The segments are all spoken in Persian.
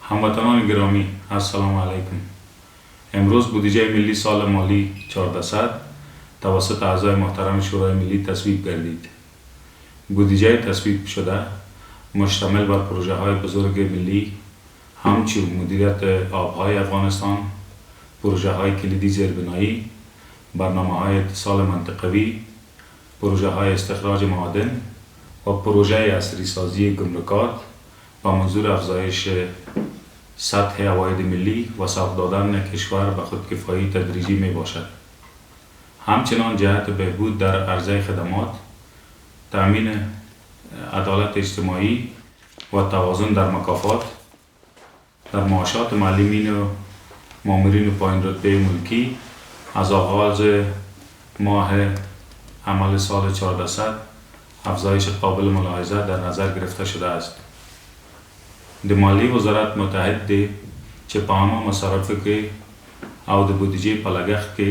هموطنان گرامی السلام علیکم. امروز بودجه ملی سال مالی 1400 توسط اعضای محترم شورای ملی تصویب گردید. بودجه تصویب شده مشتمل بر پروژه های بزرگ ملی همچون مدیریت آبهای افغانستان، پروژه های کلیدی زیربنایی، برنامه های اتصال منطقوی، پروژه های استخراج معادن و پروژه عصری سازی گمرکات با منظور افزایش سطح عواید ملی و سوق دادن کشور به خودکفایی تدریجی می باشد. همچنان جهت بهبود در عرضه خدمات، تأمین عدالت اجتماعی و توازن در مکافات، در معاشات معلمین و مامورین پایین رتبه ملکی از آغاز ماه عمل سال 1400 افزایش قابل ملاحظه در نظر گرفته شده است. د مالی وزارت متحد دی چې په عامه مصارفو کې او د بودیجې په لګښت کې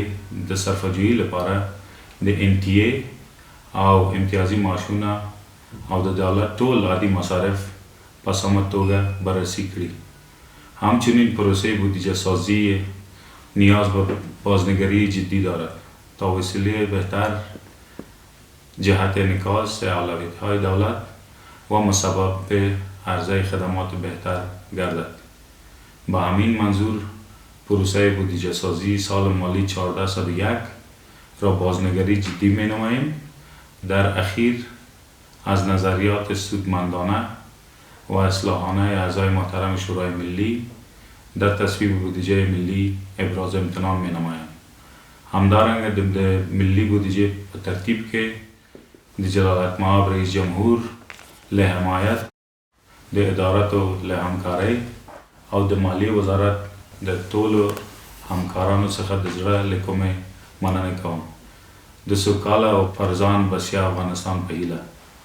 د صرفه‌جویي لپاره د NTA او امتیازي معاشونه او د دولت ټول عادي مصارف په سمه توګه بررسي کړي. همچنین پروسه بودیجه سازی نیاز به بازنگری جدی دارد تا وسیله بهتر جهت انعکاس اولویت‌های دولت و مسبب به عرضه خدمات بهتر گردد. با همین منظور پروسه بودجه سازی سال مالی 1401 را بازنگری جدی می نماییم. در اخیر از نظریات سودمندانه و اصلاحانه اعضای محترم شورای ملی در تصویب بودجه ملی ابراز امتنان می نمایم. همدارنگ د ملی بودجه په ترتیب کې د جلالت مآب رئیس جمهور له حمایت د اداراتو له همکارۍ او د مالیې وزارت د ټولو همکارانو څخه د زړه له کومې مننه کوم. د سوکاله او فرزان بسیا افغانستان په هیله.